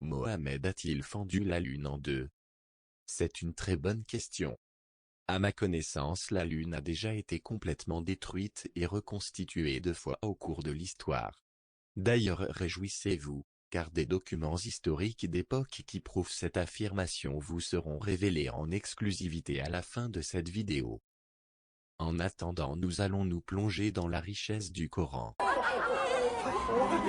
Mohamed a-t-il fendu la Lune en deux? C'est une très bonne question. À ma connaissance, la Lune a déjà été complètement détruite et reconstituée 2 fois au cours de l'histoire. D'ailleurs, réjouissez-vous, car des documents historiques d'époque qui prouvent cette affirmation vous seront révélés en exclusivité à la fin de cette vidéo. En attendant, nous allons nous plonger dans la richesse du Coran.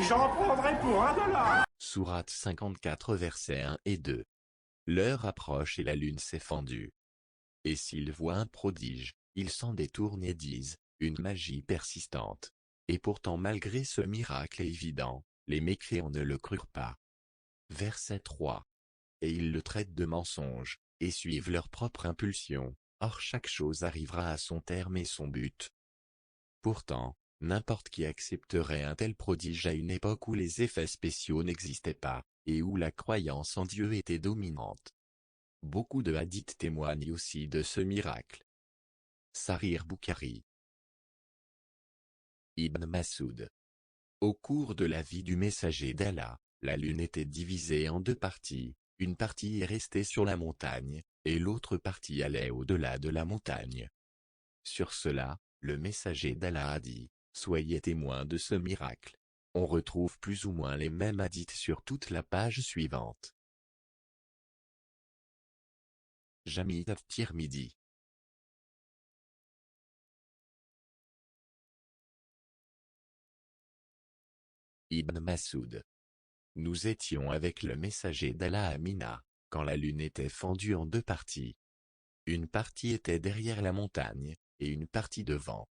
J'en prendrai pour $1. Sourate 54 versets 1 et 2. L'heure approche et la lune s'est fendue. Et s'ils voient un prodige, ils s'en détournent et disent, une magie persistante. Et pourtant malgré ce miracle évident, les mécréants ne le crurent pas. Verset 3. Et ils le traitent de mensonge, et suivent leur propre impulsion, or chaque chose arrivera à son terme et son but. Pourtant, n'importe qui accepterait un tel prodige à une époque où les effets spéciaux n'existaient pas, et où la croyance en Dieu était dominante. Beaucoup de hadiths témoignent aussi de ce miracle. Sahih Bukhari. Ibn Mas'ud. Au cours de la vie du messager d'Allah, la lune était divisée en 2 parties, une partie est restée sur la montagne, et l'autre partie allait au-delà de la montagne. Sur cela, le messager d'Allah a dit, soyez témoins de ce miracle. On retrouve plus ou moins les mêmes hadiths sur toute la page suivante. Jami' at-Tirmidhi. Ibn Mas'ud. Nous étions avec le messager d'Allah à Mina, quand la lune était fendue en 2 parties. Une partie était derrière la montagne, et une partie devant.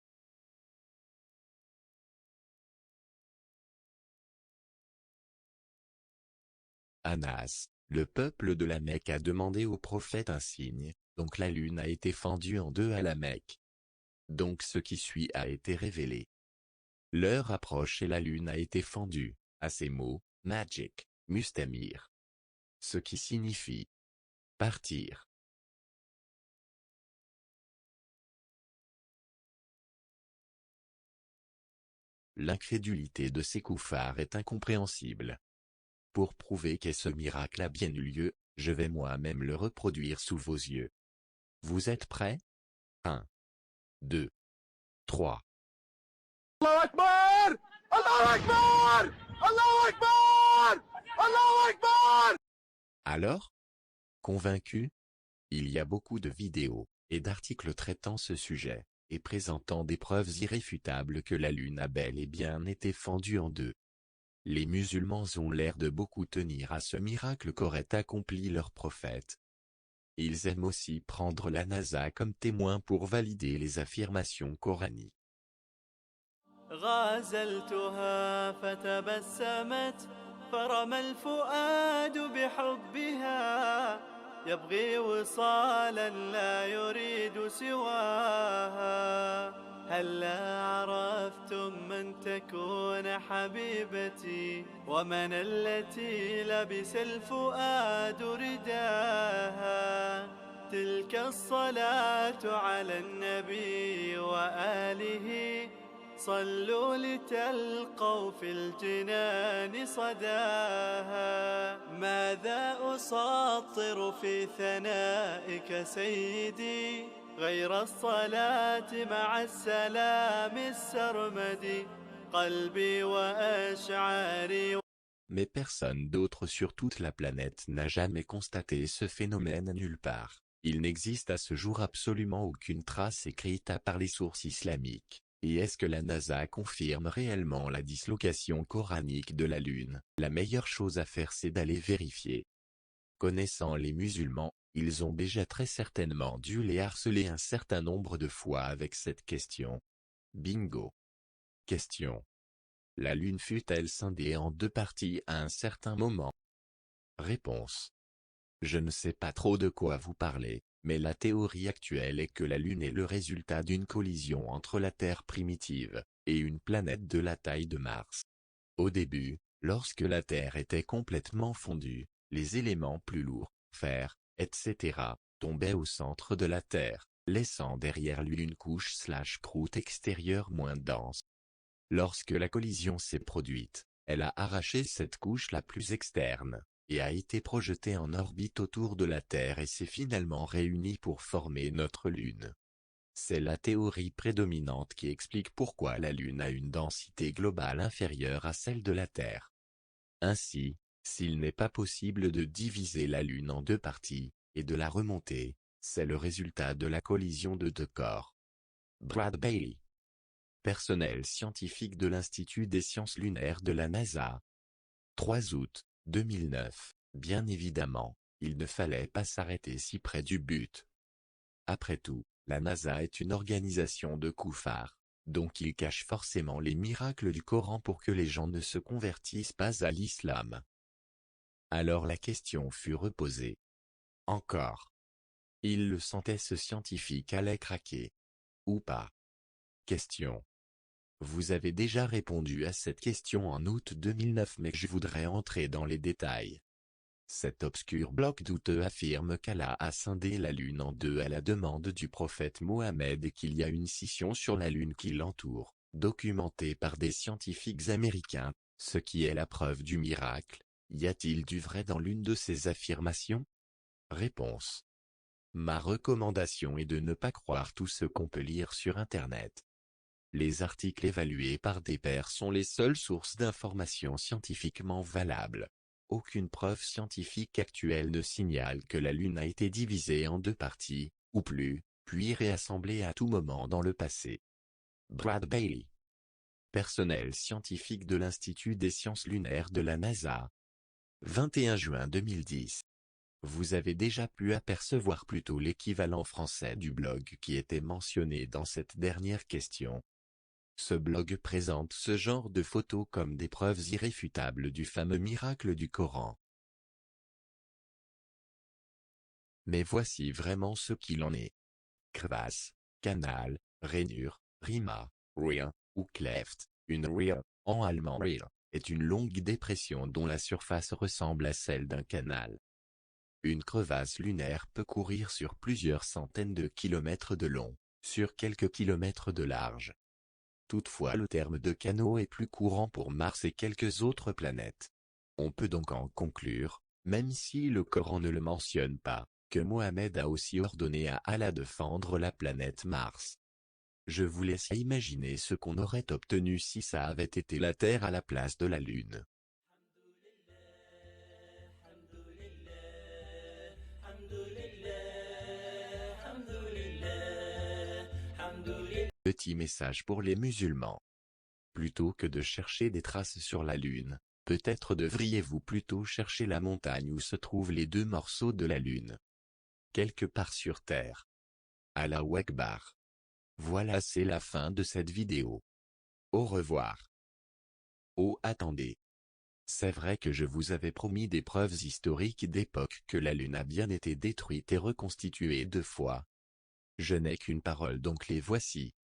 Anas, le peuple de la Mecque a demandé au prophète un signe, donc la lune a été fendue en 2 à la Mecque. Donc ce qui suit a été révélé. L'heure approche et la lune a été fendue, à ces mots, magic, mustamir. Ce qui signifie partir. L'incrédulité de ces koufars est incompréhensible. Pour prouver que ce miracle a bien eu lieu, je vais moi-même le reproduire sous vos yeux. Vous êtes prêts? 1, 2, 3. Allahu Akbar! Allahu Akbar! Allahu Akbar! Allahu Akbar! Alors? Convaincu? Il y a beaucoup de vidéos et d'articles traitant ce sujet, et présentant des preuves irréfutables que la lune a bel et bien été fendue en 2. Les musulmans ont l'air de beaucoup tenir à ce miracle qu'aurait accompli leur prophète. Ils aiment aussi prendre la NASA comme témoin pour valider les affirmations coraniques. غازلتها فتبسمت فرمى الفؤاد بحبها يبغي وصالا لا يريد سواها هلا عرفتم من تكون حبيبتي ومن التي لبس الفؤاد رداها تلك الصلاة على النبي وآله صلوا لتلقوا في الجنان صداها ماذا أساطر في ثنائك سيدي غير الصلاة مع السلام السرمدي قلبي وأشعاري. Mais personne d'autre sur toute la planète n'a jamais constaté ce phénomène nulle part. Il n'existe à ce jour absolument aucune trace écrite à part les sources islamiques. Et est-ce que la NASA confirme réellement la dislocation coranique de la Lune? La meilleure chose à faire c'est d'aller vérifier. Connaissant les musulmans, ils ont déjà très certainement dû les harceler un certain nombre de fois avec cette question. Bingo. Question. La Lune fut-elle scindée en 2 parties à un certain moment? Réponse. Je ne sais pas trop de quoi vous parlez, mais la théorie actuelle est que la Lune est le résultat d'une collision entre la Terre primitive et une planète de la taille de Mars. Au début, lorsque la Terre était complètement fondue, les éléments plus lourds, fer, etc., tombaient au centre de la Terre, laissant derrière lui une couche/croûte extérieure moins dense. Lorsque la collision s'est produite, elle a arraché cette couche la plus externe, et a été projeté en orbite autour de la Terre et s'est finalement réuni pour former notre Lune. C'est la théorie prédominante qui explique pourquoi la Lune a une densité globale inférieure à celle de la Terre. Ainsi, s'il n'est pas possible de diviser la Lune en deux parties, et de la remonter, c'est le résultat de la collision de deux corps. Brad Bailey, personnel scientifique de l'Institut des sciences lunaires de la NASA. 3 août 2009. Bien évidemment, il ne fallait pas s'arrêter si près du but. Après tout, la NASA est une organisation de koufars, donc il cache forcément les miracles du Coran pour que les gens ne se convertissent pas à l'islam. Alors la question fut reposée. Encore. Il le sentait, ce scientifique allait craquer. Ou pas. Question. Vous avez déjà répondu à cette question en août 2009, mais je voudrais entrer dans les détails. Cet obscur bloc douteux affirme qu'Allah a scindé la Lune en deux à la demande du prophète Mohammed et qu'il y a une scission sur la Lune qui l'entoure, documentée par des scientifiques américains, ce qui est la preuve du miracle. Y a-t-il du vrai dans l'une de ces affirmations? Réponse. Ma recommandation est de ne pas croire tout ce qu'on peut lire sur Internet. Les articles évalués par des pairs sont les seules sources d'informations scientifiquement valables. Aucune preuve scientifique actuelle ne signale que la Lune a été divisée en deux parties, ou plus, puis réassemblée à tout moment dans le passé. Brad Bailey, personnel scientifique de l'Institut des sciences lunaires de la NASA. 21 juin 2010. Vous avez déjà pu apercevoir plutôt l'équivalent français du blog qui était mentionné dans cette dernière question. Ce blog présente ce genre de photos comme des preuves irréfutables du fameux miracle du Coran. Mais voici vraiment ce qu'il en est. Crevasse, canal, rainure, rima, ria, ou cleft, une ria, en allemand ria, est une longue dépression dont la surface ressemble à celle d'un canal. Une crevasse lunaire peut courir sur plusieurs centaines de kilomètres de long, sur quelques kilomètres de large. Toutefois, le terme de canaux est plus courant pour Mars et quelques autres planètes. On peut donc en conclure, même si le Coran ne le mentionne pas, que Mohammed a aussi ordonné à Allah de fendre la planète Mars. Je vous laisse imaginer ce qu'on aurait obtenu si ça avait été la Terre à la place de la Lune. Petit message pour les musulmans. Plutôt que de chercher des traces sur la Lune, peut-être devriez-vous plutôt chercher la montagne où se trouvent les deux morceaux de la Lune. Quelque part sur Terre. Allahu Akbar. Voilà, c'est la fin de cette vidéo. Au revoir. Oh, attendez. C'est vrai que je vous avais promis des preuves historiques d'époque que la Lune a bien été détruite et reconstituée 2 fois. Je n'ai qu'une parole, donc les voici.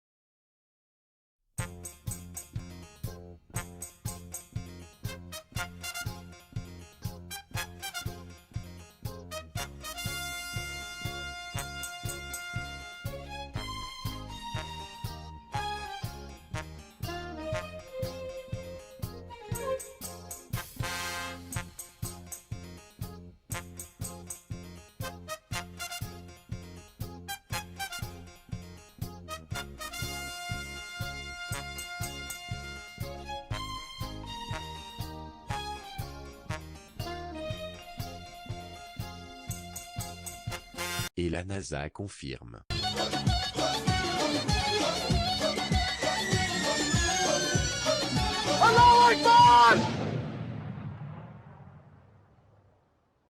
Et la NASA confirme. Allahu Akbar!